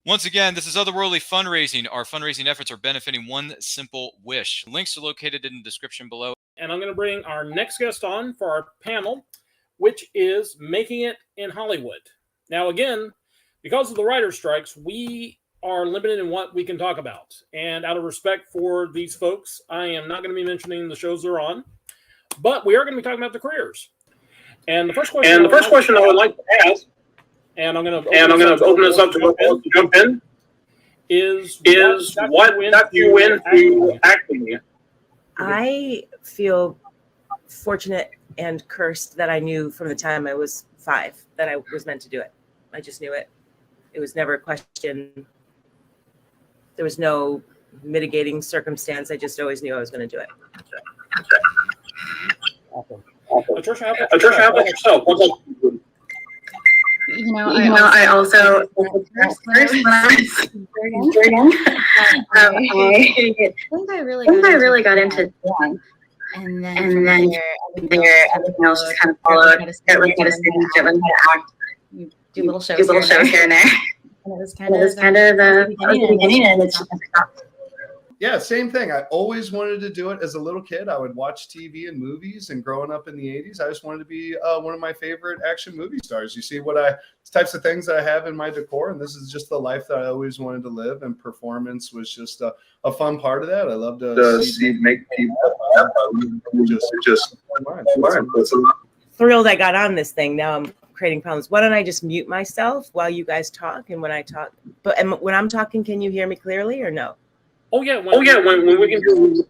Once again, this is Otherworldly Fundraising. Our fundraising efforts are benefiting one simple wish. Links are located in the description below. And I'm going to bring our next guest on for our panel, which is Making It in Hollywood. Now, again, because of the writer's strikes, we are limited in what we can talk about. And out of respect for these folks, I am not going to be mentioning the shows they're on, but we are going to be talking about their caries. And the first question I would like to ask, and I'm going to open this up to jump in, is what got you into acting? I feel fortunate and cursed that I knew from the time I was 5 that I was meant to do it. I just knew it. It was never a question. There was no mitigating circumstance. I just always knew I was going to do it. Awesome. Tricia, how about yourself? I also when I was very young, I really got into dance, and then there everything else just kind of followed. Get learned how to sing, get learned how to act, you do little shows here and there. And it was kind of the beginning, and it's just stopped. Yeah, same thing. I always wanted to do it as a little kid. I would watch TV and movies, and growing up in the 80s, I just wanted to be one of my favorite action movie stars. You see types of things that I have in my decor, and this is just the life that I always wanted to live, and performance was just a fun part of that. I love to make people just Thrilled I got on this thing. Now I'm creating problems. Why don't I just mute myself while you guys talk? And when I talk, when I'm talking, can you hear me clearly or no? When we can do.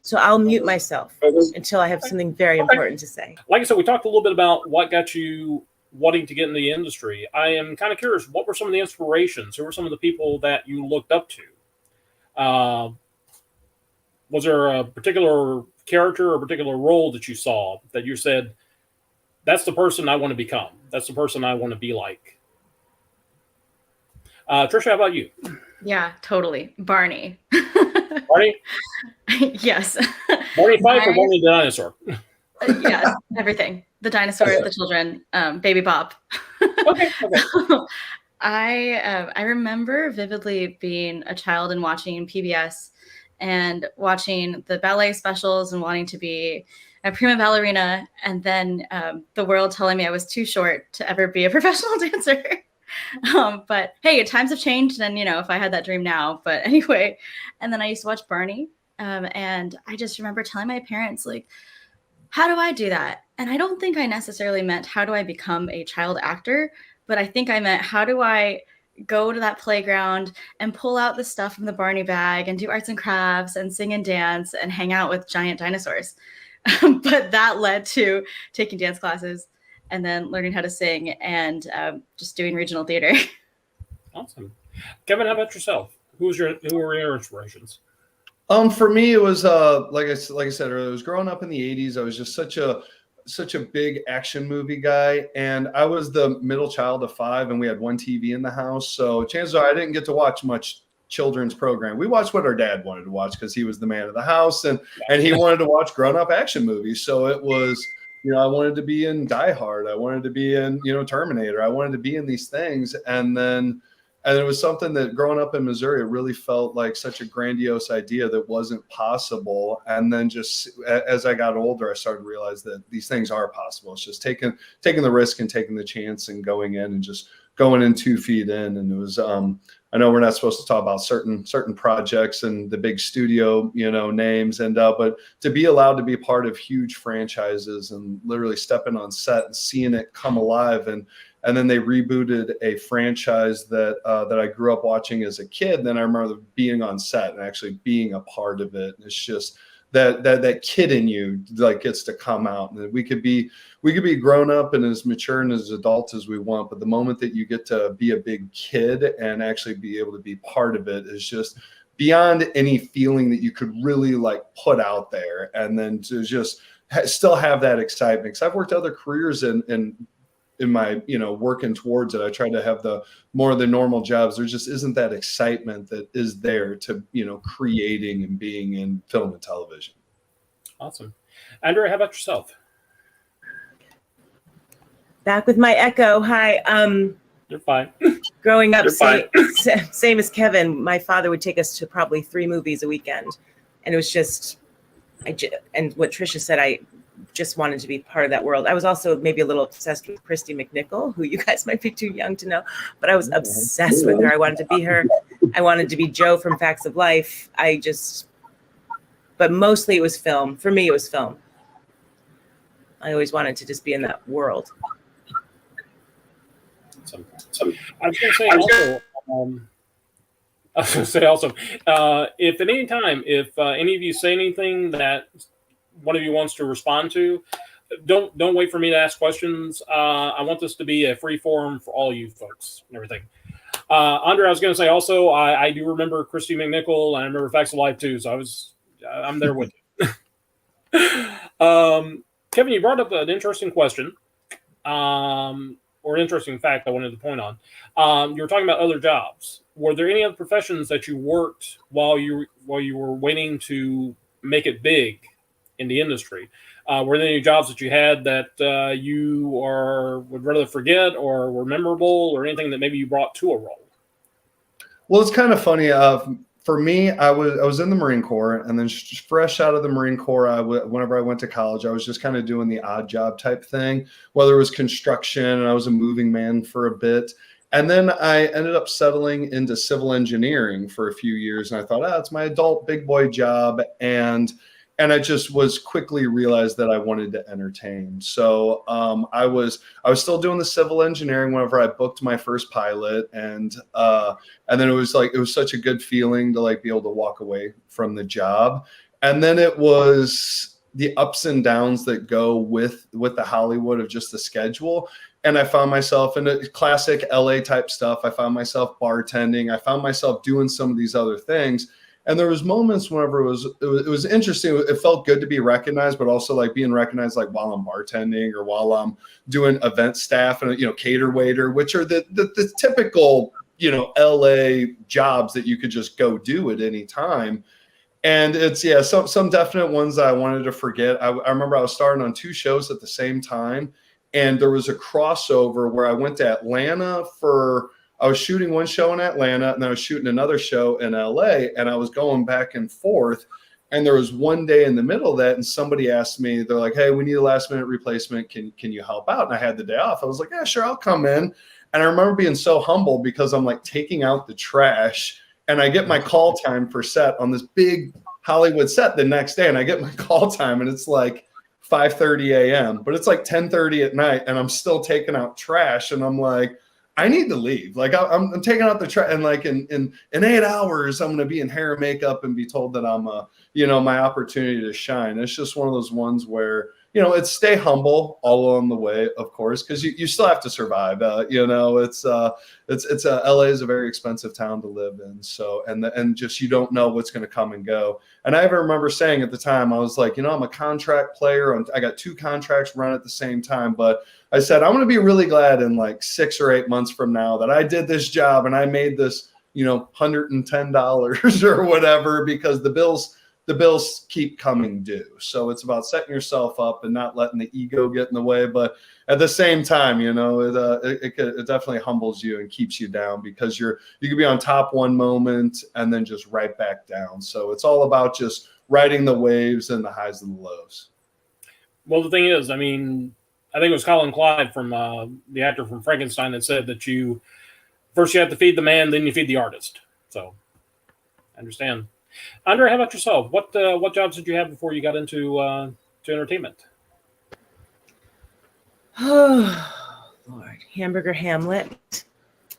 So I'll mute myself until I have something very important to say. Like I said, we talked a little bit about what got you wanting to get in the industry. I am kind of curious, what were some of the inspirations? Who were some of the people that you looked up to? Was there a particular character or a particular role that you saw that you said, that's the person I want to become. That's the person I want to be like? Tricia, how about you? Yeah, totally. Barney. Barney? Yes. Barney Fife or Barney the dinosaur? Yes, everything. The dinosaur, the children, Baby Bob. Okay. I remember vividly being a child and watching PBS and watching the ballet specials and wanting to be a prima ballerina, and then the world telling me I was too short to ever be a professional dancer. But hey, times have changed, and if I had that dream now. But anyway, and then I used to watch Barney, and I just remember telling my parents, like, how do I do that? And I don't think I necessarily meant how do I become a child actor, but I think I meant how do I go to that playground and pull out the stuff from the Barney bag and do arts and crafts and sing and dance and hang out with giant dinosaurs. But that led to taking dance classes and then learning how to sing and just doing regional theater. Awesome. Kevin, how about yourself? Who were your inspirations? For me, it was like I said earlier, it was growing up in the 80s. I was just such a big action movie guy, and I was the middle child of 5, and we had one TV in the house. So chances are I didn't get to watch much children's program. We watched what our dad wanted to watch because he was the man of the house, and he wanted to watch grown-up action movies. So it was, I wanted to be in Die Hard. I wanted to be in, Terminator. I wanted to be in these things. And it was something that growing up in Missouri, it really felt like such a grandiose idea that wasn't possible. And then just as I got older, I started to realize that these things are possible. It's just taking the risk and taking the chance and going in and just going in 2 feet in. And it was, I know we're not supposed to talk about certain projects and the big studio, names, but to be allowed to be part of huge franchises and literally stepping on set and seeing it come alive, and then they rebooted a franchise that I grew up watching as a kid. Then I remember being on set and actually being a part of it. And it's just that kid in you like gets to come out, and we could be grown up and as mature and as adults as we want, but the moment that you get to be a big kid and actually be able to be part of it is just beyond any feeling that you could really like put out there. And then to just still have that excitement, because I've worked other careers in my, working towards it. I try to have the more of the normal jobs. There just isn't that excitement that is there to, creating and being in film and television. Awesome. Andrea, how about yourself? Back with my echo. Hi. You're fine. growing up, You're fine. same as Kevin, my father would take us to probably 3 movies a weekend. And it was just, and what Tricia said, I just wanted to be part of that world. I was also maybe a little obsessed with Christy McNichol, who you guys might be too young to know, but I was obsessed with her. I wanted to be her. I wanted to be Joe from Facts of Life. But mostly it was film. For me, it was film. I always wanted to just be in that world. I was going to say also, if at any time, if any of you say anything that one of you wants to respond to, don't wait for me to ask questions. I want this to be a free forum for all you folks and everything. Andrea, I was going to say also, I do remember Christy McNichol, and I remember Facts of Life too, so I'm there with you. Kevin, you brought up an interesting question, or an interesting fact I wanted to point on. You were talking about other jobs. Were there any other professions that you worked while you were waiting to make it big in the industry? Were there any jobs that you had that you would rather forget, or were memorable, or anything that maybe you brought to a role? Well, it's kind of funny. For me, I was in the Marine Corps, and then fresh out of the Marine Corps, whenever I went to college, I was just kind of doing the odd job type thing, whether it was construction, and I was a moving man for a bit. And then I ended up settling into civil engineering for a few years, and I thought, it's my adult big boy job. And I just was quickly realized that I wanted to entertain. So I was still doing the civil engineering whenever I booked my first pilot, and then it was such a good feeling to be able to walk away from the job. And then it was the ups and downs that go with the Hollywood of just the schedule. And I found myself in a classic LA type stuff. I found myself bartending. I found myself doing some of these other things. And there was moments whenever it was interesting. It felt good to be recognized, but also being recognized while I'm bartending or while I'm doing event staff and cater waiter, which are the typical LA jobs that you could just go do at any time. And it's some definite ones that I wanted to forget. I remember I was starting on 2 shows at the same time, and there was a crossover where I went to Atlanta I was shooting one show in Atlanta, and I was shooting another show in LA, and I was going back and forth. And there was one day in the middle of that, and somebody asked me, they're like, "Hey, we need a last minute replacement. Can you help out?" And I had the day off. I was like, "Yeah, sure, I'll come in." And I remember being so humble because I'm taking out the trash, and I get my call time for set on this big Hollywood set the next day, and I get my call time, and it's 5:30 a.m., but it's 10:30 at night, and I'm still taking out trash, and I'm like, I need to leave. I'm taking out the trash, and in 8 hours, I'm going to be in hair and makeup and be told that I'm my opportunity to shine. It's just one of those ones where, it's stay humble all along the way, of course, because you still have to survive. LA is a very expensive town to live in. So, and just, you don't know what's going to come and go. And I even remember saying at the time, I was like, I'm a contract player. I got 2 contracts run at the same time, but I said, I'm going to be really glad in 6 or 8 months from now that I did this job and I made this, $110 or whatever, because the bills keep coming due. So it's about setting yourself up and not letting the ego get in the way. But at the same time, it definitely humbles you and keeps you down, because you could be on top one moment and then just right back down. So it's all about just riding the waves and the highs and the lows. Well, the thing is, I think it was Colin Clyde from the actor from Frankenstein that said that first you have to feed the man, then you feed the artist. So I understand. Andrea, how about yourself? What jobs did you have before you got into to entertainment? Oh, Lord. Hamburger Hamlet,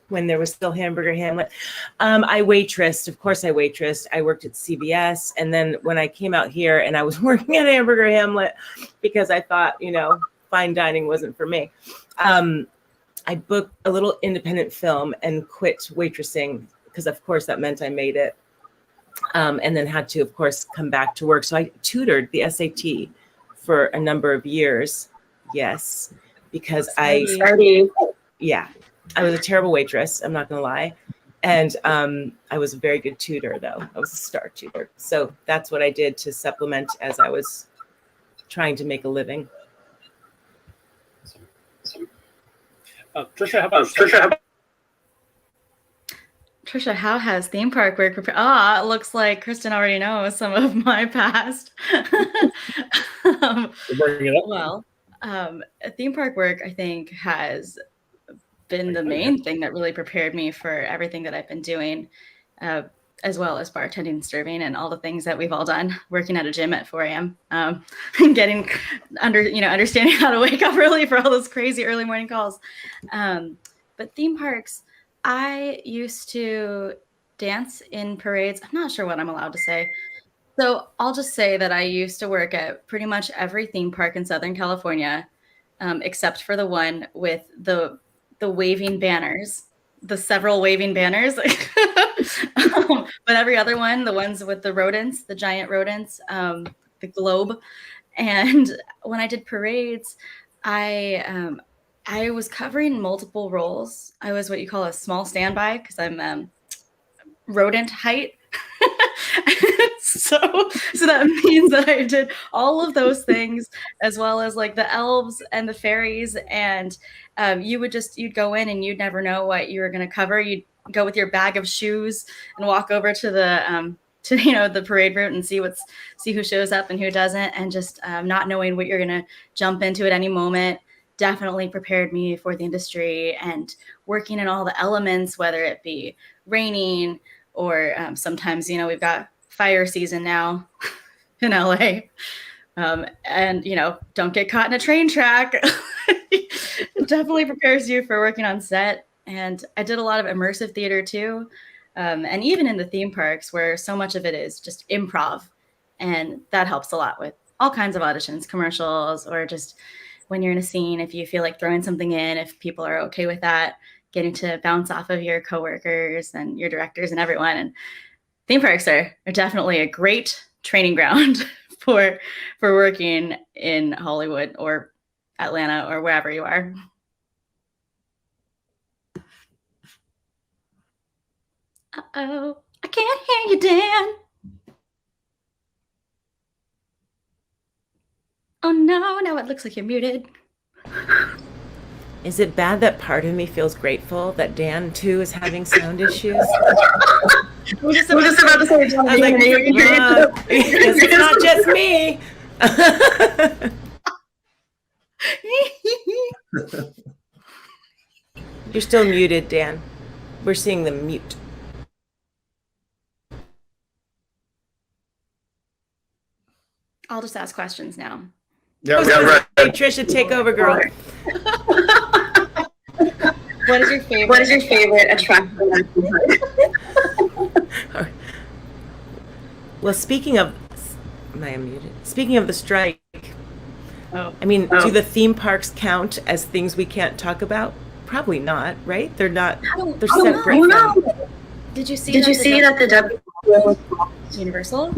when there was still Hamburger Hamlet. I waitressed. Of course, I waitressed. I worked at CBS. And then when I came out here and I was working at Hamburger Hamlet because I thought, fine dining wasn't for me, I booked a little independent film and quit waitressing because, of course, that meant I made it. And then had to, of course, come back to work. So I tutored the SAT for a number of years. Yes, because I was a terrible waitress. I'm not going to lie. And I was a very good tutor, though. I was a star tutor. So that's what I did to supplement as I was trying to make a living. Tricia, how about Tricia? Tricia, how has theme park work prepared? It looks like Kristen already knows some of my past. Bring it up. Well, theme park work, I think, has been the main thing that really prepared me for everything that I've been doing, as well as bartending and serving and all the things that we've all done, working at a gym at 4 a.m., getting understanding how to wake up early for all those crazy early morning calls. But theme parks, I used to dance in parades. I'm not sure what I'm allowed to say. So I'll just say that I used to work at pretty much every theme park in Southern California, except for the one with the waving banners, the several waving banners. But every other one, the ones with the rodents, the giant rodents, the globe. And when I did parades, I was covering multiple roles. I was what you call a small standby because I'm rodent height. So that means that I did all of those things, as well as like the elves and the fairies. And you'd go in and you'd never know what you were going to cover. You'd go with your bag of shoes and walk over to the parade route and see who shows up and who doesn't, and just not knowing what you're going to jump into at any moment definitely prepared me for the industry, and working in all the elements, whether it be raining or sometimes, we've got fire season now in LA. And, don't get caught in a train track. It definitely prepares you for working on set. And I did a lot of immersive theater too. And even in the theme parks, where so much of it is just improv. And that helps a lot with all kinds of auditions, commercials, or just when you're in a scene, if you feel like throwing something in, if people are okay with that, getting to bounce off of your coworkers and your directors and everyone. And theme parks are definitely a great training ground for working in Hollywood or Atlanta or wherever you are. Uh-oh, I can't hear you, Dan. Oh no, now it looks like you're muted. Is it bad that part of me feels grateful that Dan too is having sound issues? We're just about to say, I was like, it's not just me. You're still muted, Dan. We're seeing the mute. I'll just ask questions now. Yeah, right. Hey, Tricia, take over, girl. What is your favorite attraction? Well, speaking of, am I unmuted? Speaking of the strike, do the theme parks count as things we can't talk about? Probably not, right? They're not. They're separate. Did you see that the Universal?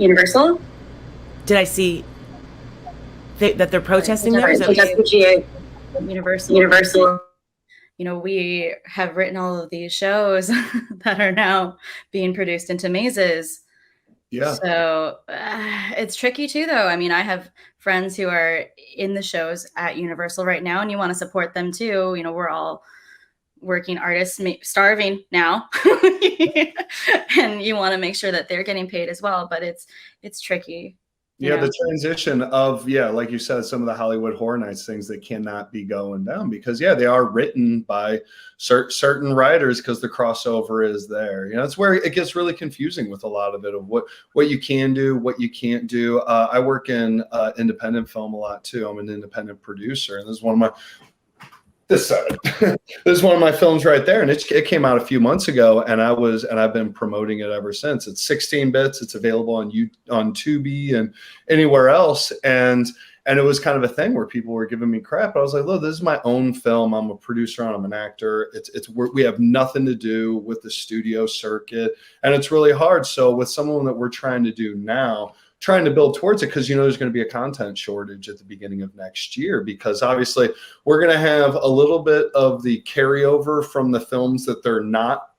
Did I see that they're protesting there? Universal. We have written all of these shows that are now being produced into mazes. Yeah. So it's tricky too, though. I mean, I have friends who are in the shows at Universal right now, and you want to support them too. We're all working artists starving now, and you want to make sure that they're getting paid as well. But it's tricky. Yeah, the transition of, like you said, some of the Hollywood Horror Nights things that cannot be going down because, they are written by certain writers because the crossover is there. It's where it gets really confusing with a lot of it, of what you can do, what you can't do. I work in independent film a lot too. I'm an independent producer, and this is one of my this is one of my films right there, and it came out a few months ago, and I've been promoting it ever since. It's 16 bits. It's available on Tubi and anywhere else, and it was kind of a thing where people were giving me crap. I was like, look, this is my own film. I'm a producer and I'm an actor. We have nothing to do with the studio circuit, and it's really hard. So with someone that we're trying to do now, trying to build towards it, because there's going to be a content shortage at the beginning of next year, because obviously we're going to have a little bit of the carryover from the films that they're not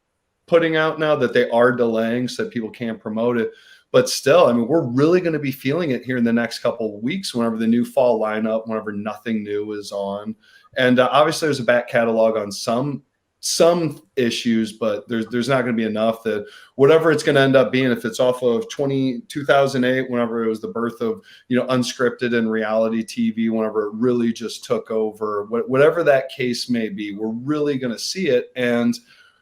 putting out now, that they are delaying so that people can't promote it. But still, we're really going to be feeling it here in the next couple of weeks, whenever the new fall lineup, whenever nothing new is on. And obviously there's a back catalog on some some issues, but there's not going to be enough that whatever it's going to end up being, if it's off of 2008, whenever it was the birth of, unscripted and reality TV, whenever it really just took over, whatever that case may be, we're really going to see it. And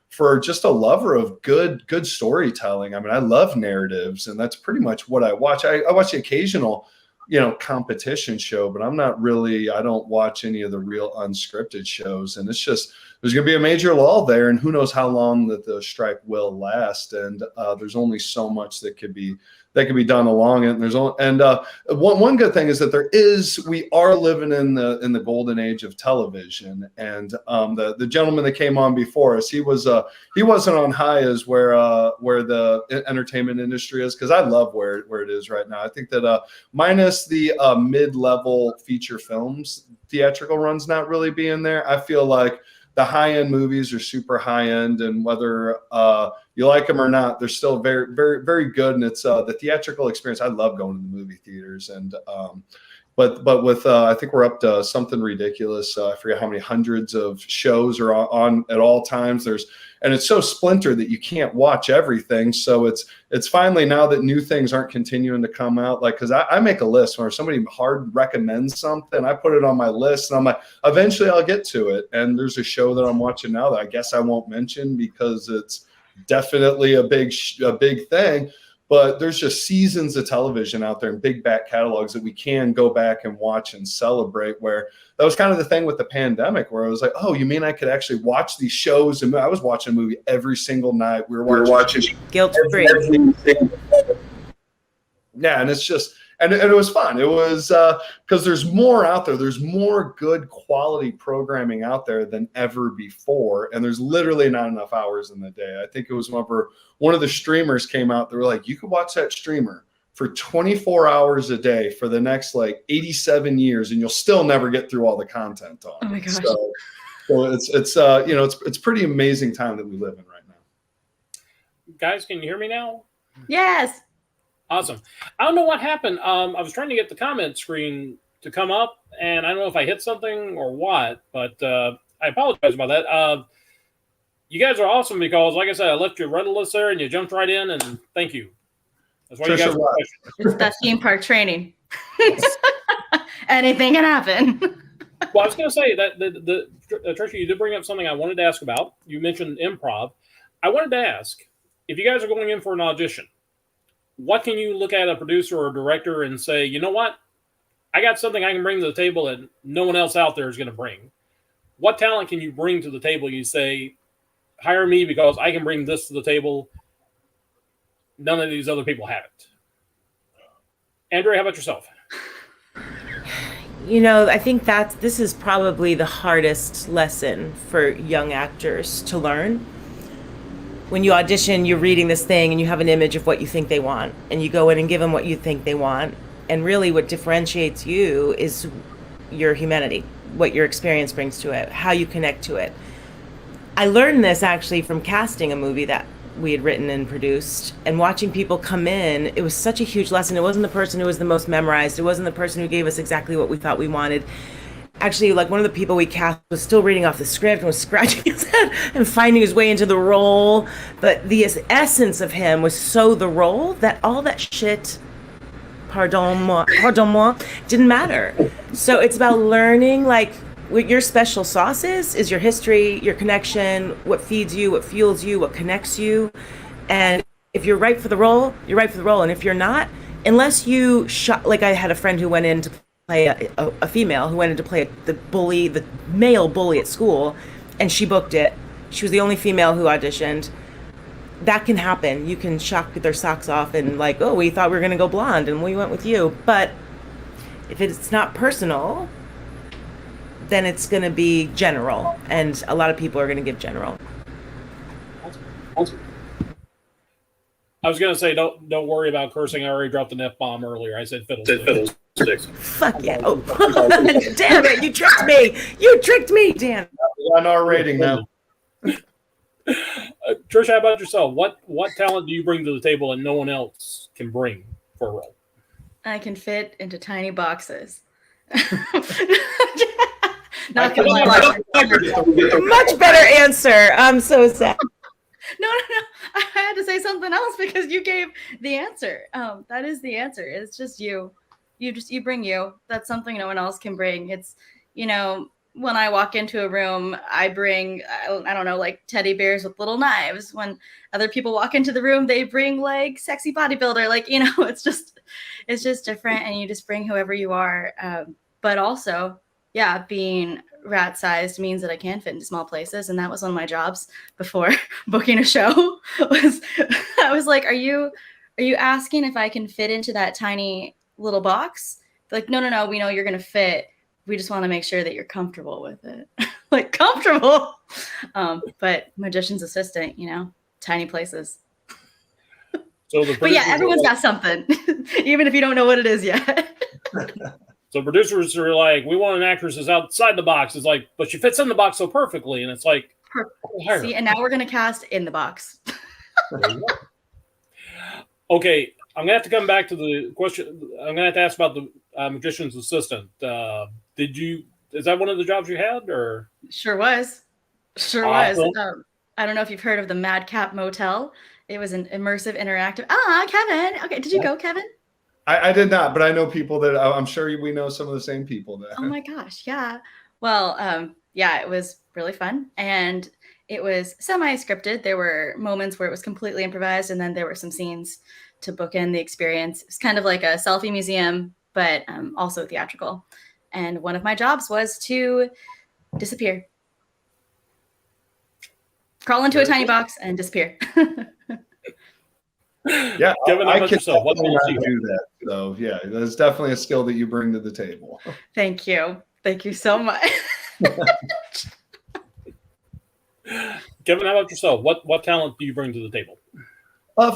for just a lover of good storytelling, I mean, I love narratives, and that's pretty much what I watch. I watch the occasional, competition show, but I don't watch any of the real unscripted shows. And it's just, there's going to be a major lull there, and who knows how long that the strike will last. And there's only so much that could be done along it. And one good thing is that we are living in the golden age of television. And the gentleman that came on before us, he wasn't on high as where the entertainment industry is, because I love where it is right now. I think that minus the mid-level feature films, theatrical run's not really being there. I feel like the high-end movies are super high-end, and whether you like them or not, they're still very, very, very good. And it's the theatrical experience. I love going to the movie theaters, and but with I think we're up to something ridiculous. I forget how many hundreds of shows are on at all times. And it's so splintered that you can't watch everything. So it's finally, now that new things aren't continuing to come out, like, because I make a list where somebody hard recommends something, I put it on my list, and I'm like, eventually I'll get to it. And there's a show that I'm watching now that I guess I won't mention because it's definitely a big thing. But there's just seasons of television out there and big back catalogs that we can go back and watch and celebrate, where that was kind of the thing with the pandemic, where I was like, oh, you mean I could actually watch these shows? And I was watching a movie every single night. We were watching guilt-free. Yeah, and it's just, and it was fun. It was because there's more out there. There's more good quality programming out there than ever before, and there's literally not enough hours in the day. I think it was whenever one of the streamers came out, they were like, you could watch that streamer for 24 hours a day for the next 87 years, and you'll still never get through all the content on it. Oh my gosh. So it's pretty amazing time that we live in right now. Guys, can you hear me now? Yes. Awesome. I don't know what happened. I was trying to get the comment screen to come up, and I don't know if I hit something or what, but I apologize about that. You guys are awesome because, like I said, I left you red list there, and you jumped right in, and thank you. That's why you guys are It's that theme park training. Anything can happen. Well, I was going to say that Tricia, you did bring up something I wanted to ask about. You mentioned improv. I wanted to ask, if you guys are going in for an audition, what can you look at a producer or a director and say, you know what? I got something I can bring to the table that no one else out there is going to bring. What talent can you bring to the table? You say, hire me because I can bring this to the table. None of these other people have it. Andrea, how about yourself? I think this is probably the hardest lesson for young actors to learn. When you audition, you're reading this thing and you have an image of what you think they want, and you go in and give them what you think they want. And really what differentiates you is your humanity, what your experience brings to it, how you connect to it. I learned this actually from casting a movie that we had written and produced, and watching people come in. It was such a huge lesson. It wasn't the person who was the most memorized. It wasn't the person who gave us exactly what we thought we wanted. Actually, one of the people we cast was still reading off the script and was scratching his head and finding his way into the role. But the essence of him was so the role that all that shit, pardon moi, didn't matter. So it's about learning, what your special sauce is your history, your connection, what feeds you, what fuels you, what connects you. And if you're right for the role, you're right for the role. And if you're not, unless you I had a friend who went in to play a female who went in to play the male bully at school, and she booked it. She was the only female who auditioned. That can happen. You can shock their socks off and oh, we thought we were going to go blonde and we went with you. But if it's not personal, then it's going to be general, and a lot of people are going to give general. I was going to say, don't worry about cursing. I already dropped an F-bomb earlier. I said fiddlesticks. Fuck yeah. Oh, damn it. You tricked me. You tricked me, Dan. On our rating now. Tricia, how about yourself? What talent do you bring to the table and no one else can bring for a role? I can fit into tiny boxes. Not gonna lie. Much better answer. I'm so sad. No. I had to say something else because you gave the answer. That is the answer. It's just you. You bring you. That's something no one else can bring. It's, when I walk into a room, I bring, I don't know, like teddy bears with little knives. When other people walk into the room, they bring like sexy bodybuilder. Like, it's just different, and you just bring whoever you are. But also, yeah, being rat sized means that I can fit into small places. And that was one of my jobs before booking a show. I was like, are you asking if I can fit into that tiny little box? They're like, no, we know you're going to fit. We just want to make sure that you're comfortable with it. Like, comfortable. But magician's assistant, tiny places. But yeah, everyone's got something, even if you don't know what it is yet. So producers are like, we want an actress that's outside the box. It's like, but she fits in the box so perfectly. And it's like, see, and now we're going to cast in the box. Okay, I'm going to have to come back to the question. I'm going to have to ask about the magician's assistant. Is that one of the jobs you had, or? Sure was. I don't know if you've heard of the Madcap Motel. It was an immersive, interactive. Kevin. Okay, did you go, Kevin? I did not, but I know people that I'm sure we know some of the same people there. Oh my gosh, yeah. Well, it was really fun, and it was semi-scripted. There were moments where it was completely improvised, and then there were some scenes to bookend the experience. It's kind of like a selfie museum, but also theatrical. And one of my jobs was to disappear. Crawl into a tiny box and disappear. Yeah, Kevin, I can definitely not do that. So yeah, that's definitely a skill that you bring to the table. Thank you so much. Kevin, how about yourself? What talent do you bring to the table?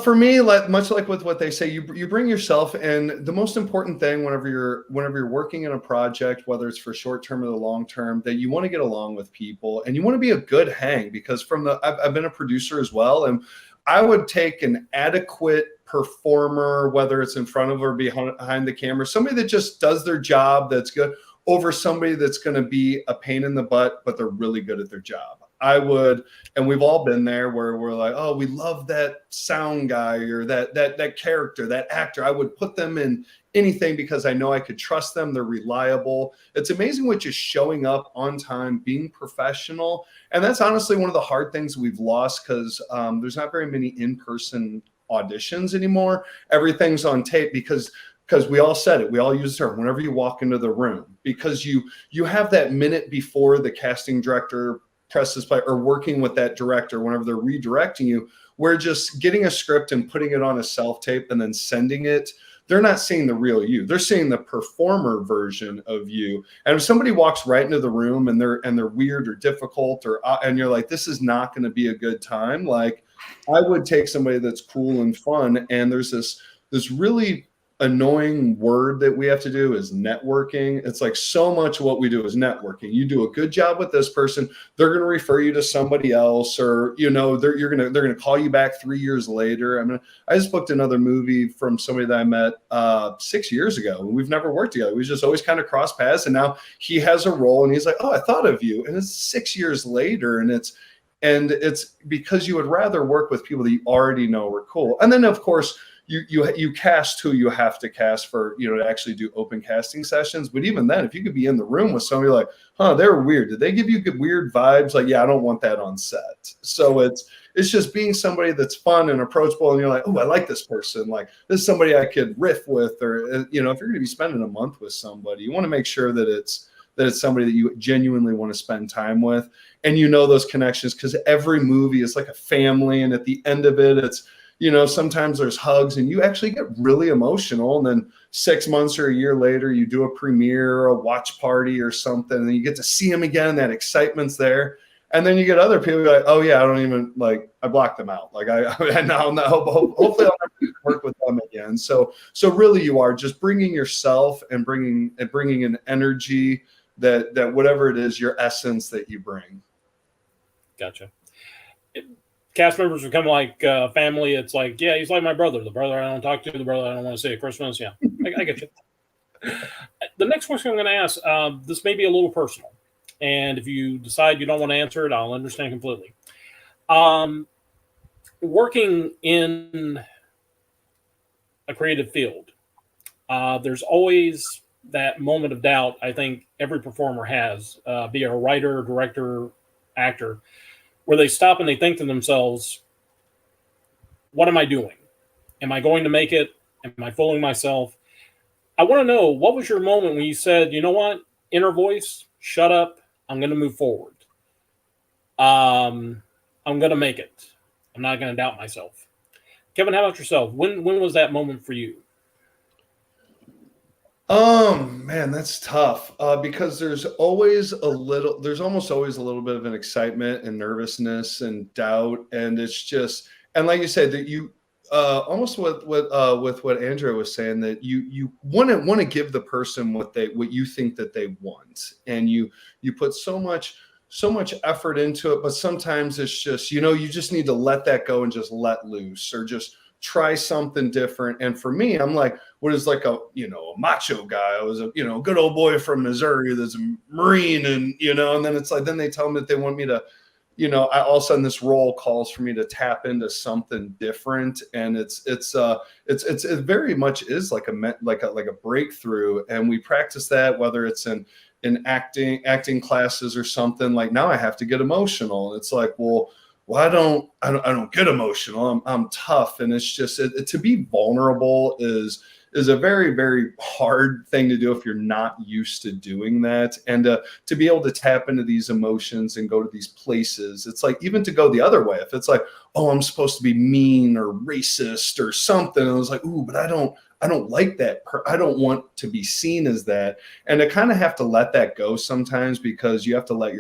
For me, much like with what they say, you bring yourself, and the most important thing whenever you're working in a project, whether it's for short term or the long term, that you want to get along with people, and you want to be a good hang. Because I've been a producer as well, and I would take an adequate performer, whether it's in front of or behind the camera, somebody that just does their job that's good, over somebody that's going to be a pain in the butt, but they're really good at their job. I would, and we've all been there where we're like, oh, we love that sound guy or that character, that actor. I would put them in anything because I know I could trust them. They're reliable. It's amazing what just showing up on time, being professional. And that's honestly one of the hard things we've lost, because there's not very many in-person auditions anymore. Everything's on tape because we all said it. We all use the term whenever you walk into the room, because you have that minute before the casting director presses play, or working with that director whenever they're redirecting you, where just getting a script and putting it on a self-tape and then sending it, they're not seeing the real you. They're seeing the performer version of you. And if somebody walks right into the room and they're weird or difficult, and you're like, this is not going to be a good time, like, I would take somebody that's cool and fun. And there's this really annoying word that we have to do is networking. It's like so much of what we do is networking. You do a good job with this person, they're going to refer you to somebody else, or they're going to call you back 3 years later. I mean, I just booked another movie from somebody that I met 6 years ago, and we've never worked together. We just always kind of cross paths, and now he has a role, and he's like, oh, I thought of you, and it's 6 years later, and it's because you would rather work with people that you already know are cool. And then of course you cast who you have to cast for, to actually do open casting sessions. But even then, if you could be in the room with somebody like, they're weird. Did they give you good weird vibes? Like, yeah, I don't want that on set. So it's just being somebody that's fun and approachable. And you're like, oh, I like this person. Like, this is somebody I could riff with, or, if you're going to be spending a month with somebody, you want to make sure that it's somebody that you genuinely want to spend time with. And those connections, because every movie is like a family. And at the end of it, it's, sometimes there's hugs and you actually get really emotional. And then 6 months or a year later, you do a premiere or a watch party or something, and then you get to see them again. That excitement's there. And then you get other people like, oh yeah, I don't even I blocked them out. Like hopefully I'll never work with them again. So really you are just bringing yourself and bringing an energy that whatever it is, your essence that you bring. Gotcha. Cast members become like family. It's like, yeah, he's like my brother. The brother I don't talk to, the brother I don't want to see at Christmas. Yeah, I get you. The next question I'm going to ask, this may be a little personal. And if you decide you don't want to answer it, I'll understand completely. Working in a creative field, there's always that moment of doubt. I think every performer has, be it a writer, director, actor, where they stop and they think to themselves, what am I doing? Am I going to make it? Am I fooling myself? I want to know, what was your moment when you said, you know what, inner voice, shut up, I'm going to move forward. I'm going to make it. I'm not going to doubt myself. Kevin, how about yourself? When was that moment for you? Man, that's tough, because there's almost always a little bit of an excitement and nervousness and doubt. And it's just, and like you said, that you, almost with what Andrea was saying, that you want to give the person what you think that they want. And you put so much effort into it, but sometimes it's just, you just need to let that go and just let loose, or just try something different. And for me, I'm like, what is like a macho guy? I was a, good old boy from Missouri that's a Marine, and, and then it's like, then they tell me that they want me to, all of a sudden this role calls for me to tap into something different. And it very much is like a breakthrough. And we practice that, whether it's in acting classes or something. Like, now I have to get emotional. It's like, well, I don't get emotional. I'm tough. And it's just, to be vulnerable is a very, very hard thing to do if you're not used to doing that. And to be able to tap into these emotions and go to these places, it's like, even to go the other way, if it's like, oh, I'm supposed to be mean or racist or something, and I was like, ooh, but I don't like that. I don't want to be seen as that. And I kind of have to let that go sometimes, because you have to let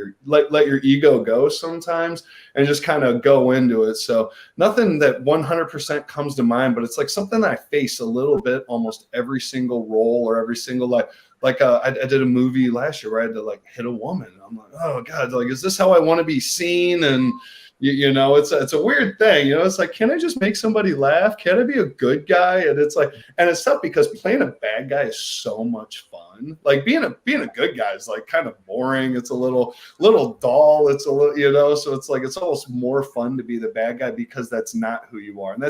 your ego go sometimes and just kind of go into it. So nothing that 100% comes to mind, but it's like something I face a little bit almost every single role, or every single, I did a movie last year where I had to like hit a woman. I'm like, oh God, like, is this how I want to be seen? And it's a weird thing. It's like, can I just make somebody laugh? Can I be a good guy? And it's like, and it's tough, because playing a bad guy is so much fun. Like, being a good guy is like kind of boring. It's a little dull. It's a little, so it's like, it's almost more fun to be the bad guy, because that's not who you are. And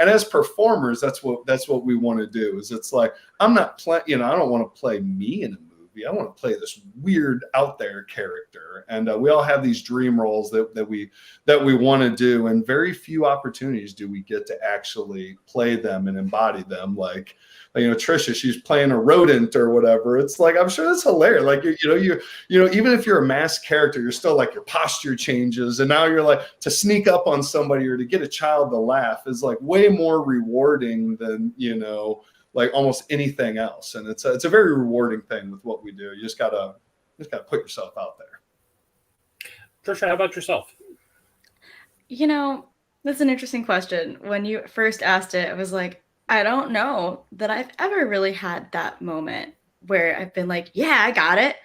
as performers, that's what we want to do. Is it's like, I'm not playing, I don't want to play me in a movie. I want to play this weird out there character. And we all have these dream roles that we want to do, and very few opportunities do we get to actually play them and embody them. Like Tricia, she's playing a rodent or whatever. It's like, I'm sure that's hilarious. Like, even if you're a masked character, you're still like, your posture changes, and now you're like, to sneak up on somebody or to get a child to laugh is like way more rewarding than like almost anything else. And it's a very rewarding thing with what we do. You just gotta put yourself out there. Tricia, how about yourself? That's an interesting question. When you first asked it, I was like, I don't know that I've ever really had that moment where I've been like, yeah, I got it.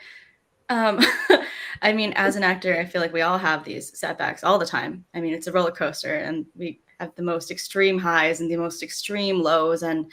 I mean, as an actor, I feel like we all have these setbacks all the time. I mean, it's a roller coaster, and we have the most extreme highs and the most extreme lows. And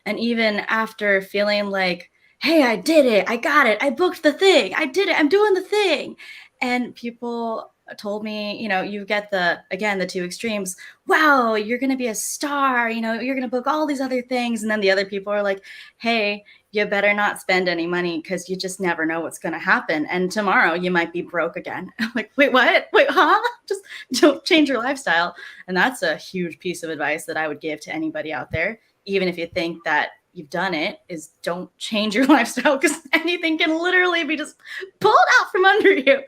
even after feeling like, hey, I did it, I got it, I booked the thing, I did it, I'm doing the thing. And people told me, you get the two extremes. Wow, you're going to be a star, you're going to book all these other things. And then the other people are like, hey, you better not spend any money, because you just never know what's going to happen. And tomorrow you might be broke again. I'm like, wait, what? Wait, huh? Just don't change your lifestyle. And that's a huge piece of advice that I would give to anybody out there. Even if you think that you've done it, is don't change your lifestyle, because anything can literally be just pulled out from under you.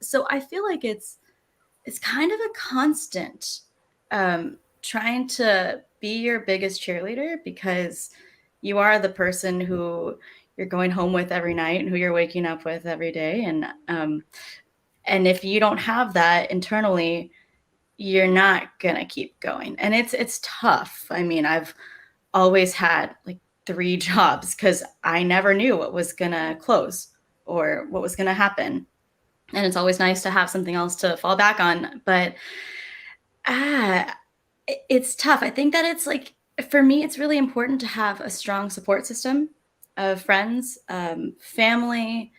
So I feel like it's kind of a constant trying to be your biggest cheerleader, because you are the person who you're going home with every night and who you're waking up with every day. And if you don't have that internally, you're not gonna keep going. And it's tough. I mean, I've always had like 3 jobs, because I never knew what was gonna close or what was gonna happen. And it's always nice to have something else to fall back on. But it's tough. I think that it's like, for me, it's really important to have a strong support system of friends, family,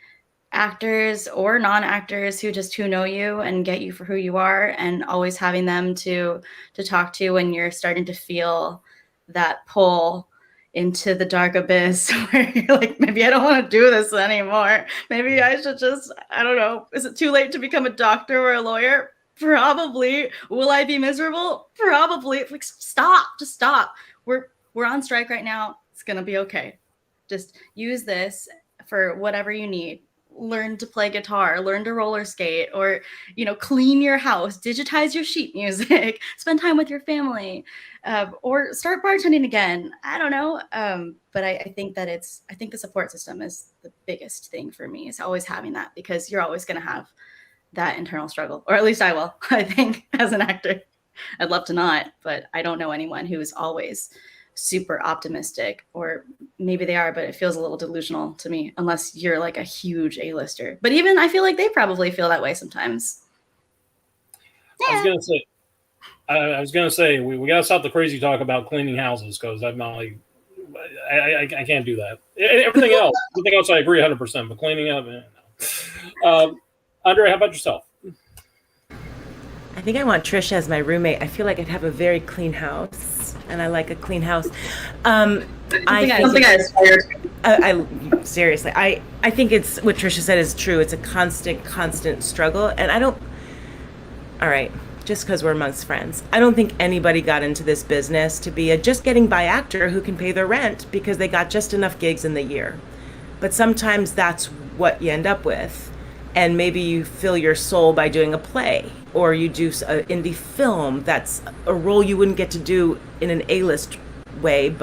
actors or non-actors who know you and get you for who you are, and always having them to talk to when you're starting to feel that pull into the dark abyss where you're like, maybe I don't want to do this anymore. Maybe I should just, I don't know. Is it too late to become a doctor or a lawyer? Probably. Will I be miserable? Probably. Like, stop, just stop. We're on strike right now. It's going to be okay. Just use this for whatever you need. Learn to play guitar, learn to roller skate, or, clean your house, digitize your sheet music, spend time with your family, or start bartending again. I don't know. But I think that I think the support system is the biggest thing for me, is always having that, because you're always going to have that internal struggle, or at least I will, I think, as an actor. I'd love to not, but I don't know anyone who is always super optimistic, or maybe they are, but it feels a little delusional to me, unless you're like a huge A-lister. But even I feel like they probably feel that way sometimes. I was gonna say we gotta stop the crazy talk about cleaning houses, because I'm not like, I can't do that. Everything else I agree 100%, but cleaning up, no. Andrea, how about yourself? I think I want Tricia as my roommate. I feel like I'd have a very clean house, and I like a clean house. I seriously, I think it's what Tricia said is true. It's a constant struggle, and all right, just because we're amongst friends, I don't think anybody got into this business to be a just getting by actor who can pay their rent because they got just enough gigs in the year. But sometimes that's what you end up with. And maybe you fill your soul by doing a play, or you do an indie film that's a role you wouldn't get to do in an A-list way.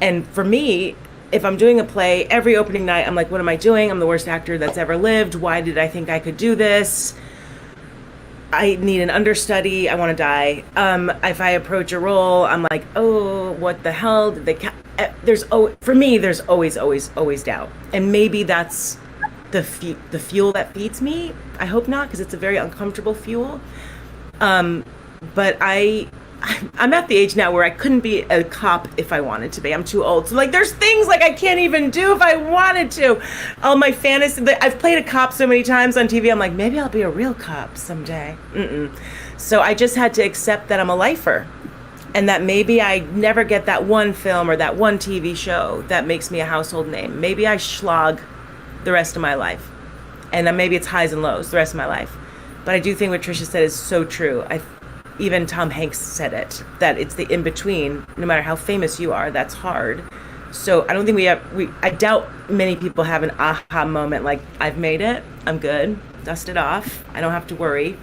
And for me, if I'm doing a play, every opening night, I'm like, what am I doing? I'm the worst actor that's ever lived. Why did I think I could do this? I need an understudy. I want to die. If I approach a role, I'm like, oh, what the hell? For me, there's always doubt. And maybe that's the fuel that feeds me. I hope not, because it's a very uncomfortable fuel. But I'm at the age now where I couldn't be a cop if I wanted to be. I'm too old. So like, there's things like I can't even do if I wanted to. All my fantasy, I've played a cop so many times on TV. I'm like, maybe I'll be a real cop someday. So I just had to accept that I'm a lifer, and that maybe I never get that one film or that one TV show that makes me a household name. Maybe I slog the rest of my life, and maybe it's highs and lows the rest of my life. But I do think what Tricia said is so true. Even Tom Hanks said it, that it's the in-between. No matter how famous you are, that's hard. So I don't think I doubt many people have an aha moment like, I've made it, I'm good, dust it off, I don't have to worry.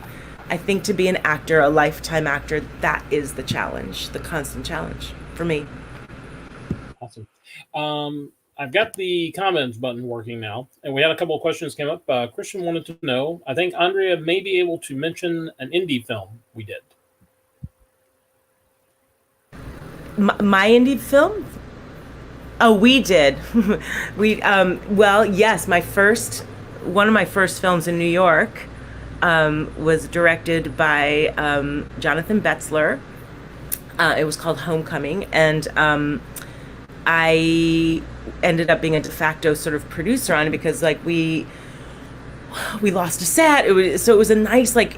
I think to be an actor, a lifetime actor, that is the challenge, the constant challenge for me. Awesome. I've got the comments button working now, and we had a couple of questions came up. Christian wanted to know, I think Andrea may be able to mention an indie film we did. My indie film? Oh, we did. Well, yes, one of my first films in New York was directed by Jonathan Betzler. It was called Homecoming, and I ended up being a de facto sort of producer on it, because like we lost a set. It was a nice, like,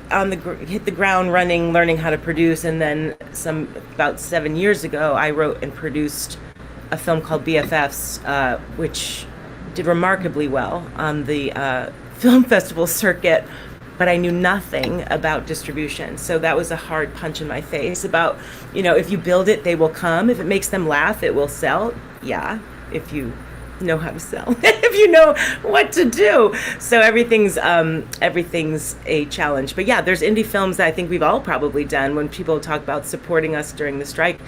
hit the ground running, learning how to produce. And then about 7 years ago, I wrote and produced a film called BFFs, which did remarkably well on the film festival circuit, but I knew nothing about distribution. So that was a hard punch in my face about, if you build it, they will come. If it makes them laugh, it will sell. Yeah, if you know how to sell, if you know what to do. So everything's a challenge. But yeah, there's indie films that I think we've all probably done. When people talk about supporting us during the strike,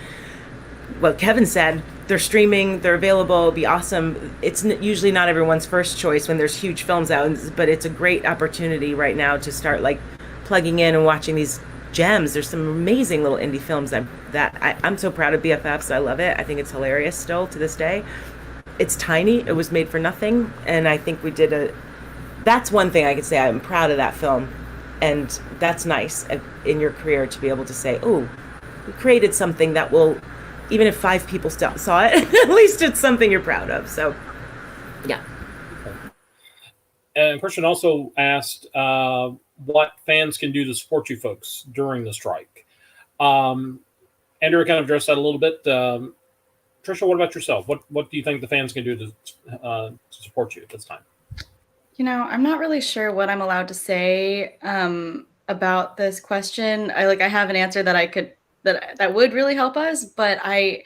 well, Kevin said, they're streaming, they're available, it'd be awesome. It's usually not everyone's first choice when there's huge films out, but it's a great opportunity right now to start like plugging in and watching these gems. There's some amazing little indie films that I'm so proud of BFFs. I love it. I think it's hilarious still to this day. It's tiny. It was made for nothing. And I think we did that's one thing I could say. I'm proud of that film. And that's nice in your career to be able to say, oh, we created something that will, even if 5 people saw it, at least it's something you're proud of. So, yeah. And Christian also asked what fans can do to support you folks during the strike. Andrea kind of addressed that a little bit. Tricia, what about yourself? What do you think the fans can do to support you at this time? You know, I'm not really sure what I'm allowed to say about this question. I have an answer that would really help us, but I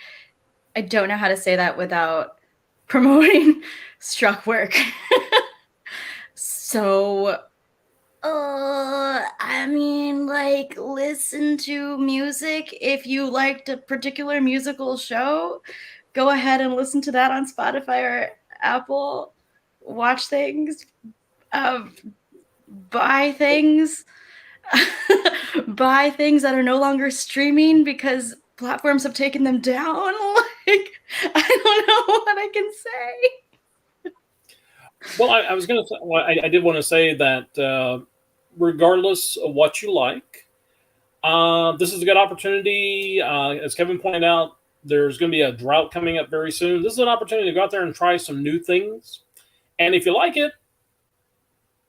don't know how to say that without promoting struck work. So, I mean, like, listen to music. If you liked a particular musical show, go ahead and listen to that on Spotify or Apple. Watch things, buy things, buy things that are no longer streaming because platforms have taken them down. Like, I don't know what I can say. Well, I was going to say, well, I did want to say that regardless of what you like, this is a good opportunity. As Kevin pointed out, there's going to be a drought coming up very soon. This is an opportunity to go out there and try some new things. And if you like it,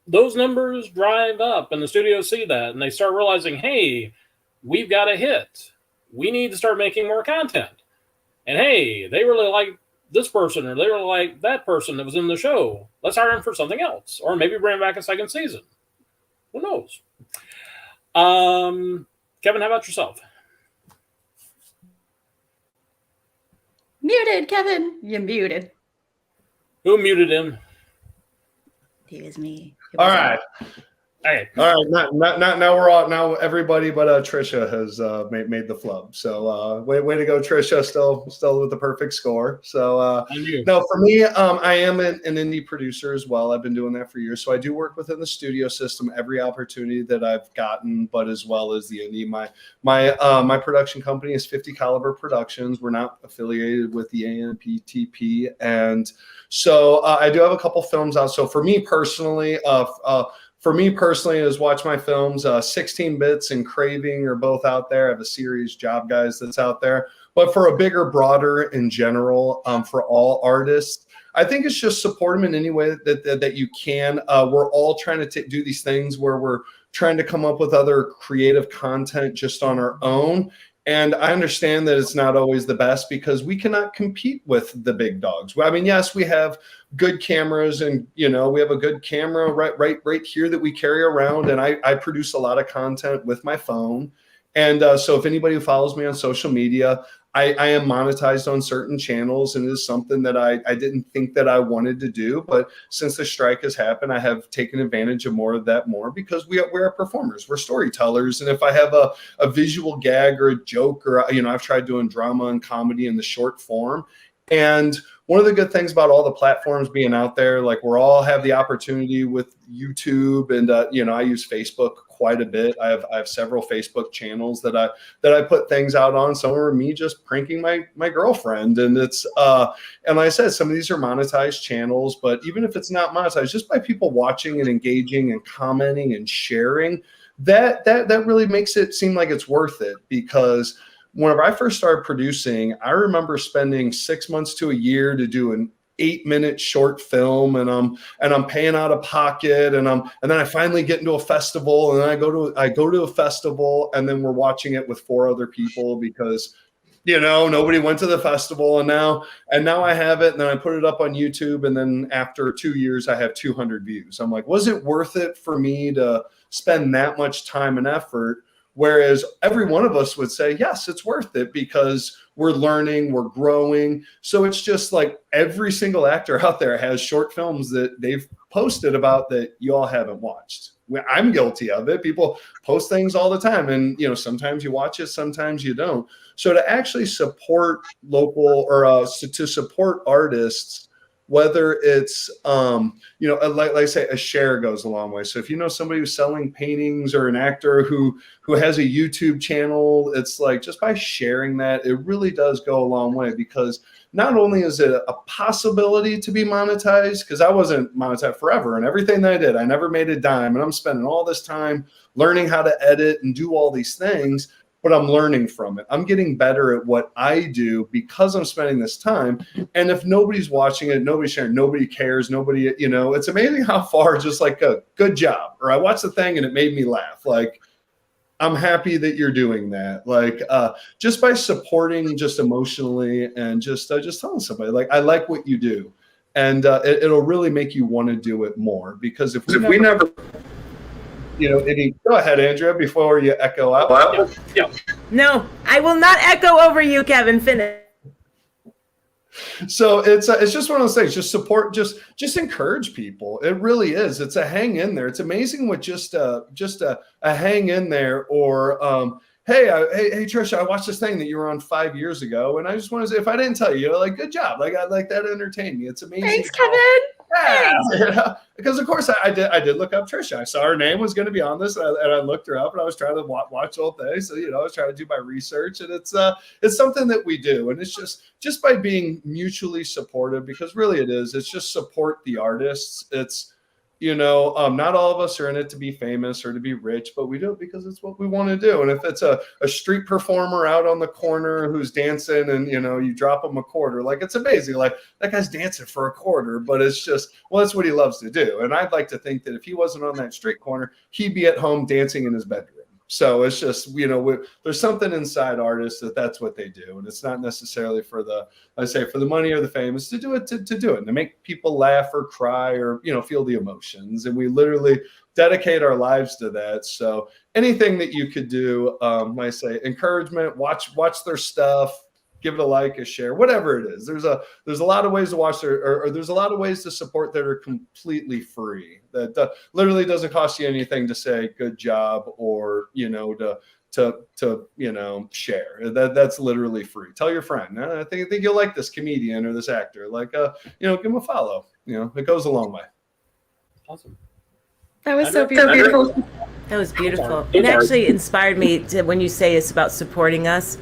those numbers drive up and the studios see that and they start realizing, hey, we've got a hit. We need to start making more content. And hey, they really like this person or they really like that person that was in the show. Let's hire them for something else. Or maybe bring back a second season. Who knows? Kevin, how about yourself? Muted, Kevin. You're muted. Who muted him? It was me. All right. Hey. All right. Now we're all, now everybody but Tricia has made the flub. So way to go, Tricia. Still with the perfect score. So no, for me, I am an indie producer as well. I've been doing that for years. So I do work within the studio system every opportunity that I've gotten, but as well as the indie. My production company is 50 Caliber Productions. We're not affiliated with the AMPTP, and so I do have a couple films out. So for me personally, is watch my films. 16 Bits and Craving are both out there. I have a series, Job Guys, that's out there. But for a bigger, broader in general, for all artists, I think it's just support them in any way that you can. We're all trying to do these things where we're trying to come up with other creative content just on our own. And I understand that it's not always the best because we cannot compete with the big dogs. I mean, yes, we have good cameras and, we have a good camera right here that we carry around. And I produce a lot of content with my phone. And so if anybody who follows me on social media, I am monetized on certain channels, and it is something that I didn't think that I wanted to do. But since the strike has happened, I have taken advantage of more of that because we're performers, we're storytellers. And if I have a visual gag or a joke or, I've tried doing drama and comedy in the short form. And one of the good things about all the platforms being out there, like we all have the opportunity with YouTube and, I use Facebook quite a bit. I have several Facebook channels that I put things out on. Some are me just pranking my girlfriend. And it's, and like I said, some of these are monetized channels, but even if it's not monetized, just by people watching and engaging and commenting and sharing, that really makes it seem like it's worth it. Because whenever I first started producing, I remember spending 6 months to a year to do an 8-minute short film, and I'm paying out of pocket, and then I finally get into a festival, and then I go to a festival, and then we're watching it with 4 other people because nobody went to the festival, and now I have it, and then I put it up on YouTube, and then after 2 years I have 200 views. I'm like, was it worth it for me to spend that much time and effort? Whereas every one of us would say, yes, it's worth it because we're learning, we're growing. So it's just like every single actor out there has short films that they've posted about that you all haven't watched. I'm guilty of it. People post things all the time, and sometimes you watch it, sometimes you don't. So to actually support local or to support artists, whether it's like I say, a share goes a long way. So if somebody who's selling paintings or an actor who has a YouTube channel, it's like just by sharing that, it really does go a long way, because not only is it a possibility to be monetized, because I wasn't monetized forever, and everything that I did, I never made a dime, and I'm spending all this time learning how to edit and do all these things. but I'm learning from it. I'm getting better at what I do because I'm spending this time. And if nobody's watching it, nobody's sharing, nobody cares, nobody, you know, it's amazing how far just like a good job, or I watched the thing and it made me laugh. Like, I'm happy that you're doing that. Like, just by supporting just emotionally and just telling somebody, like, I like what you do. And it'll really make you want to do it more, because if we never, you know, go ahead, Andrea, before you echo out. Yeah. No, I will not echo over you, Kevin. Finish. So it's just one of those things. Just support, just encourage people. It really is. It's a hang in there. It's amazing what just a hang in there, or hey, Tricia, I watched this thing that you were on 5 years ago, and I just want to say, if I didn't tell you, like, good job. Like, I like that entertained me. It's amazing. Thanks, Kevin. Yeah, yeah. Because of course I did look up Tricia. I saw her name was going to be on this, and I looked her up, and I was trying to watch the whole thing. So, you know, I was trying to do my research, and it's something that we do, and it's just by being mutually supportive, because really it is. It's just support the artists. It's, you know, not all of us are in it to be famous or to be rich, but we do it because it's what we want to do. And if it's a street performer out on the corner who's dancing, and, you know, you drop him a quarter, like, it's amazing. Like, that guy's dancing for a quarter, but it's just, well, that's what he loves to do. And I'd like to think that if he wasn't on that street corner, he'd be at home dancing in his bedroom. So it's just, you know, there's something inside artists that's what they do. And it's not necessarily for the money or the fame. It's to do it, to do it, to make people laugh or cry or, you know, feel the emotions. And we literally dedicate our lives to that. So anything that you could do, I say encouragement, watch their stuff, give it a like, a share, whatever it is. There's a lot of ways to watch or there's a lot of ways to support that are completely free. That literally doesn't cost you anything to say good job, or, you know, to you know, share. That's literally free. Tell your friend, I think you'll like this comedian or this actor. Like, you know, give them a follow. You know, it goes a long way. Awesome. That was so beautiful. That was beautiful. It actually inspired me to, when you say it's about supporting us.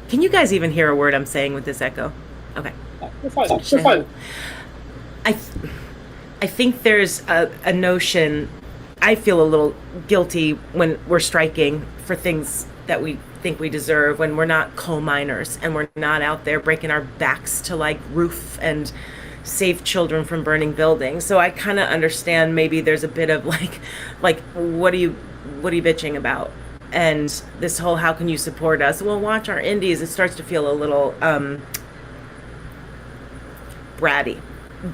Can you guys even hear a word I'm saying with this echo? Okay. We're fine. We're fine. I think there's a notion, I feel a little guilty when we're striking for things that we think we deserve, when we're not coal miners and we're not out there breaking our backs to, like, roof and save children from burning buildings. So I kind of understand maybe there's a bit of like what are you bitching about? And this whole, how can you support us? Well, watch our indies. It starts to feel a little bratty.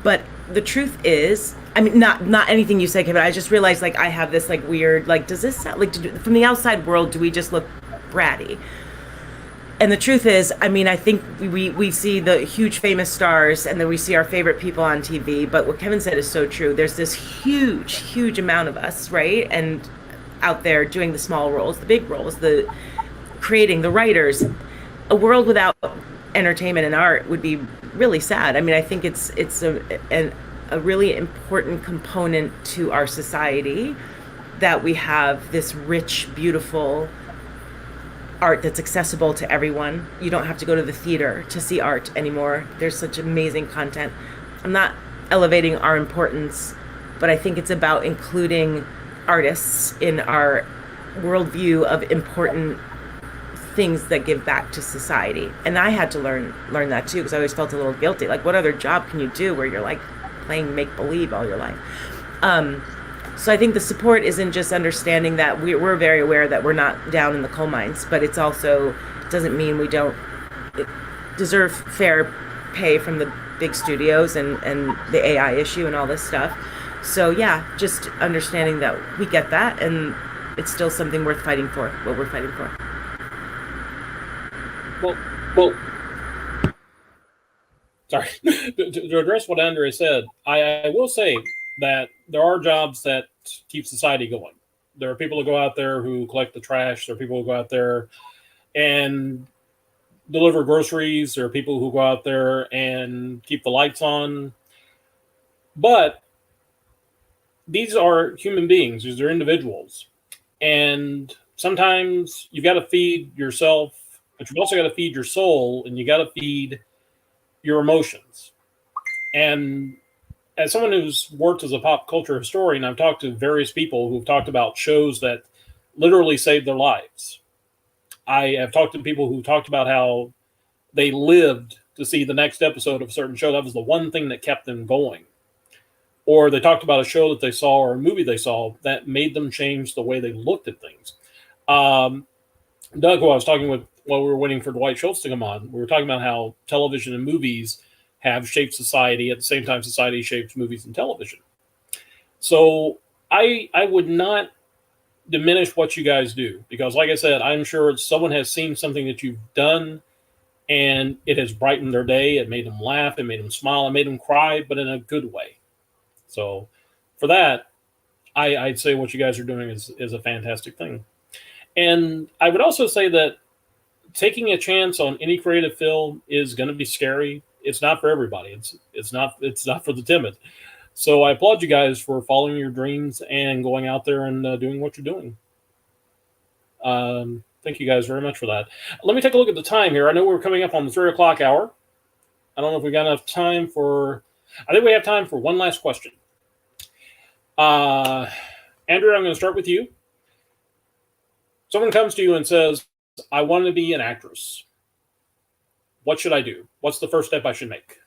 But the truth is, I mean, not anything you say, Kevin. I just realized, like, I have this, like, weird, like, does this sound like, from the outside world, do we just look bratty? And the truth is, I mean, I think we see the huge famous stars, and then we see our favorite people on TV. But what Kevin said is so true. There's this huge amount of us, right? And out there doing the small roles, the big roles, the creating, the writers. A world without entertainment and art would be really sad. I mean, I think it's a really important component to our society that we have this rich, beautiful art that's accessible to everyone. You don't have to go to the theater to see art anymore. There's such amazing content. I'm not elevating our importance, but I think it's about including artists in our worldview of important things that give back to society. And I had to learn that too, because I always felt a little guilty. Like, what other job can you do where you're, like, playing make-believe all your life? So I think the support isn't just understanding that we're very aware that we're not down in the coal mines, but it's also doesn't mean we don't deserve fair pay from the big studios and the AI issue and all this stuff. So yeah, just understanding that we get that, and it's still something worth fighting for, what we're fighting for. Well, sorry. to address what Andrea said, I will say that there are jobs that keep society going. There are people who go out there who collect the trash. There are people who go out there and deliver groceries. There are people who go out there and keep the lights on. But these are human beings. These are individuals. And sometimes you've got to feed yourself, but you've also got to feed your soul, and you got to feed your emotions. And as someone who's worked as a pop culture historian, I've talked to various people who've talked about shows that literally saved their lives. I have talked to people who talked about how they lived to see the next episode of a certain show. That was the one thing that kept them going. Or they talked about a show that they saw or a movie they saw that made them change the way they looked at things. Doug, who I was talking with while we were waiting for Dwight Schultz to come on, we were talking about how television and movies have shaped society. At the same time, society shapes movies and television. So I would not diminish what you guys do, because like I said, I'm sure someone has seen something that you've done and it has brightened their day. It made them laugh. It made them smile. It made them cry, but in a good way. So for that, I'd say what you guys are doing is a fantastic thing. And I would also say that taking a chance on any creative film is going to be scary. It's not for everybody. It's not for the timid. So I applaud you guys for following your dreams and going out there and doing what you're doing. Thank you guys very much for that. Let me take a look at the time here. I know we're coming up on the 3 o'clock hour. I don't know if we got enough time for. I think we have time for one last question. Andrea, I'm going to start with you. Someone comes to you and says, I want to be an actress. What should I do? What's the first step I should make?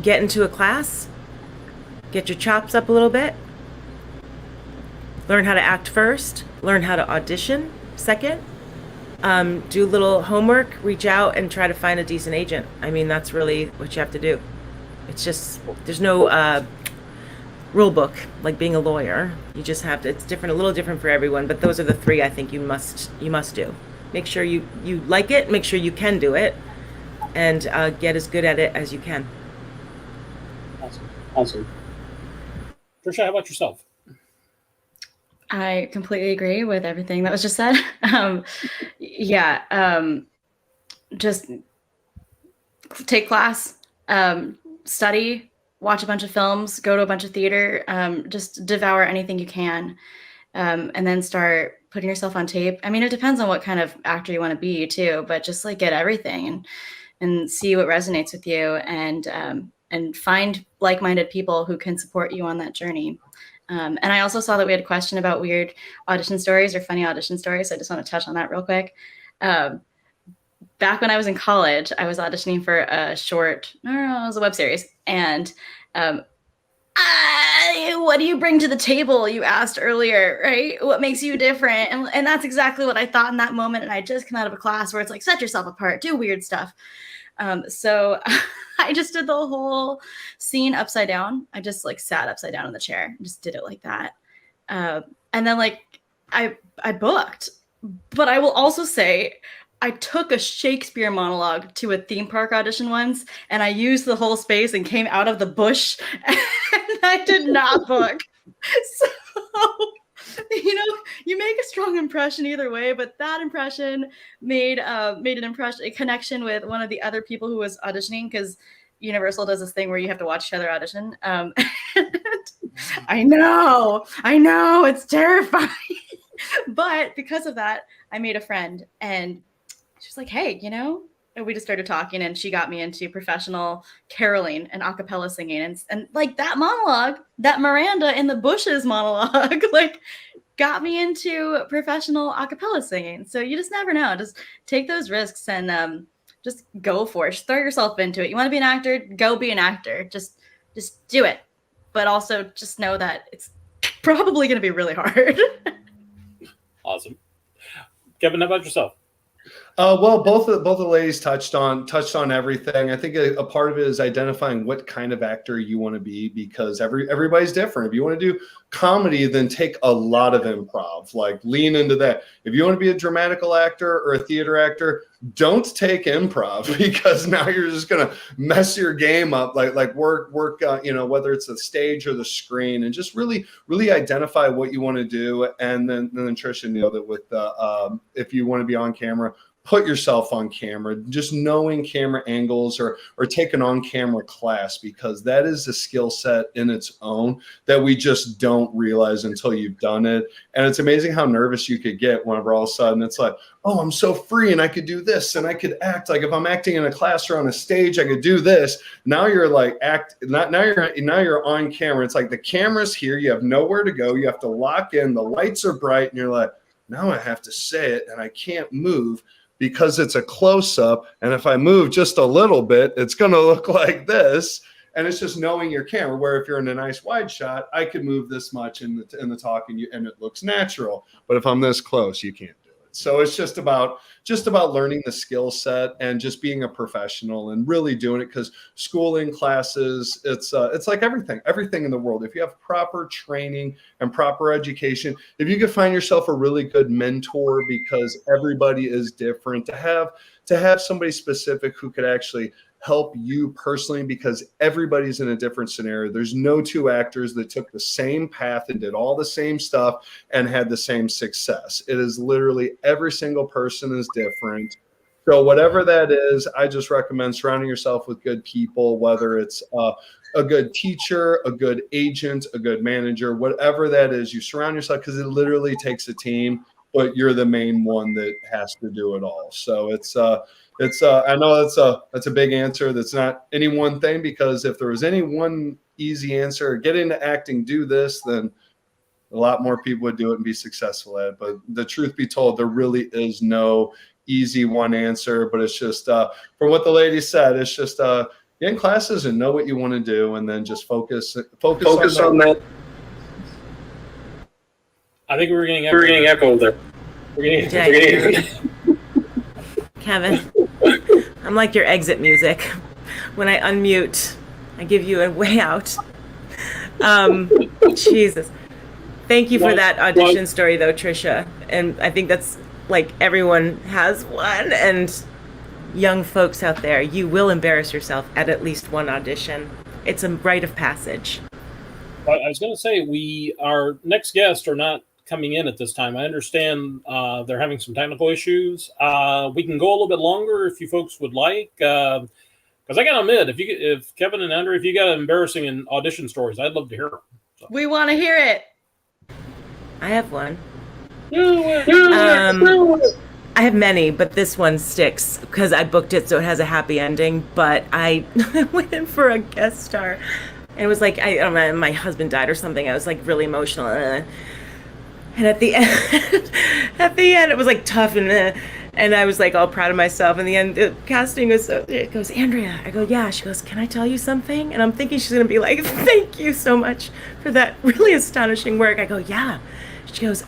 Get into a class. Get your chops up a little bit. Learn how to act first. Learn how to audition second. Do a little homework. Reach out and try to find a decent agent. I mean, that's really what you have to do. It's just, there's no rule book like being a lawyer. You just have to. It's different, a little different for everyone. But those are the three I think you must do. Make sure you like it. Make sure you can do it, and get as good at it as you can. Awesome. Tricia, how about yourself? I completely agree with everything that was just said. Just take class, study, watch a bunch of films, go to a bunch of theater, just devour anything you can, and then start putting yourself on tape. I mean, it depends on what kind of actor you want to be too, but just like get everything and see what resonates with you, and find like-minded people who can support you on that journey. And I also saw that we had a question about weird audition stories or funny audition stories. So I just want to touch on that real quick. Back when I was in college, I was auditioning for a short, it was a web series. And what do you bring to the table? You asked earlier, right? What makes you different? And that's exactly what I thought in that moment. And I just come out of a class where it's like, set yourself apart, do weird stuff. So I just did the whole scene upside down. I just like sat upside down in the chair and just did it like that. And then like I booked, but I will also say I took a Shakespeare monologue to a theme park audition once, and I used the whole space and came out of the bush, and I did not book. So, you make a strong impression either way, but that impression made a connection with one of the other people who was auditioning, because Universal does this thing where you have to watch each other audition. I know, it's terrifying. But because of that, I made a friend, and she was like, hey, and we just started talking, and she got me into professional caroling and a cappella singing. And like that monologue, that Miranda in the bushes monologue, like got me into professional a cappella singing. So you just never know. Just take those risks and just go for it. Just throw yourself into it. You want to be an actor? Go be an actor. Just do it. But also just know that it's probably going to be really hard. Awesome. Kevin, how about yourself? Well, both the ladies touched on everything. I think a part of it is identifying what kind of actor you want to be, because everybody's different. If you want to do comedy, then take a lot of improv, like lean into that. If you want to be a dramatical actor or a theater actor, don't take improv, because now you're just going to mess your game up. Like work, whether it's the stage or the screen, and just really identify what you want to do. And then Tricia nailed it with if you want to be on camera, put yourself on camera, just knowing camera angles or take an on-camera class, because that is a skill set in its own that we just don't realize until you've done it. And it's amazing how nervous you could get whenever all of a sudden it's like, oh, I'm so free and I could do this. this, and I could act like if I'm acting in a class or on a stage, I could do this. Now you're like now you're on camera. It's like the camera's here. You have nowhere to go. You have to lock in. The lights are bright, and you're like, now I have to say it, and I can't move because it's a close-up. And if I move just a little bit, it's going to look like this. And it's just knowing your camera, where if you're in a nice wide shot, I could move this much in the talk and it looks natural. But if I'm this close, you can't do it. So it's just about learning the skill set and just being a professional and really doing it, because schooling, classes, it's like everything in the world. If you have proper training and proper education, if you could find yourself a really good mentor, because everybody is different, to have somebody specific who could actually help you personally, because everybody's in a different scenario. There's no two actors that took the same path and did all the same stuff and had the same success. It is literally every single person is different. So whatever that is, I just recommend surrounding yourself with good people, whether it's a good teacher, a good agent, a good manager, whatever that is, you surround yourself, because it literally takes a team, but you're the main one that has to do it all. So I know that's a big answer. That's not any one thing, because if there was any one easy answer, get into acting, do this, then a lot more people would do it and be successful at it. But the truth be told, there really is no easy one answer. But it's just from what the lady said, it's just get in classes and know what you want to do, and then just focus on that. I think we're getting echoed there. We're getting Kevin, I'm like your exit music. When I unmute, I give you a way out. Jesus. Thank you for that audition story, though, Tricia. And I think that's like everyone has one. And young folks out there, you will embarrass yourself at least one audition. It's a rite of passage. Well, I was going to say, our next guests are not coming in at this time. I understand they're having some technical issues. We can go a little bit longer if you folks would like. Because I got to admit, if Kevin and Andrea, if you got embarrassing and audition stories, I'd love to hear them. So. We want to hear it. I have one. I have many, but this one sticks because I booked it, so it has a happy ending. But I went in for a guest star, and it was like, I don't know, my husband died or something. I was like really emotional, and at the end, it was like tough, and I was like all proud of myself. In the end, the casting was so, it goes, Andrea. I go, yeah. She goes, can I tell you something? And I'm thinking she's gonna be like, thank you so much for that really astonishing work. I go, yeah. She goes,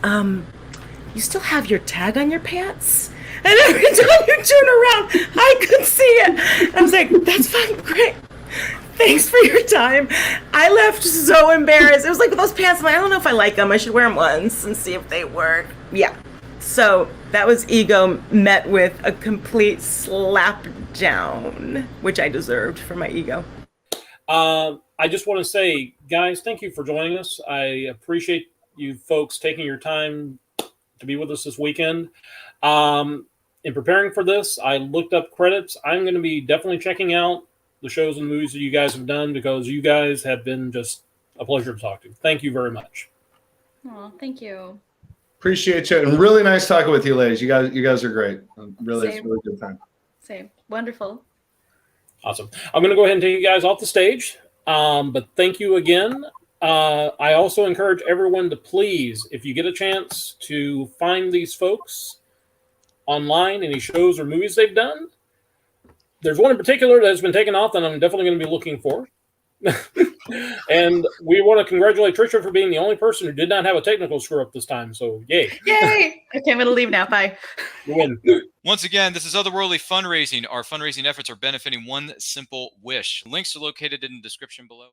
you still have your tag on your pants? And every time you turn around, I could see it. I was like, that's fine, great. Thanks for your time. I left so embarrassed. It was like with those pants, I'm like, I don't know if I like them. I should wear them once and see if they work. Yeah. So that was ego met with a complete slap down, which I deserved for my ego. I just want to say, guys, thank you for joining us. I appreciate you folks taking your time to be with us this weekend. In preparing for this, I looked up credits. I'm going to be definitely checking out the shows and movies that you guys have done, because you guys have been just a pleasure to talk to. Thank you very much. Oh, thank you. Appreciate you. And really nice talking with you, ladies. You guys are great. Really, it's a really good time. Same. Wonderful. Awesome. I'm going to go ahead and take you guys off the stage. But thank you again. I also encourage everyone to please, if you get a chance to find these folks online, any shows or movies they've done. There's one in particular that has been taken off that I'm definitely going to be looking for. And we want to congratulate Tricia for being the only person who did not have a technical screw up this time. So yay. Yay. Okay, I'm going to leave now. Bye. You win. Once again, this is Otherworldly Fundraising. Our fundraising efforts are benefiting one simple wish. Links are located in the description below.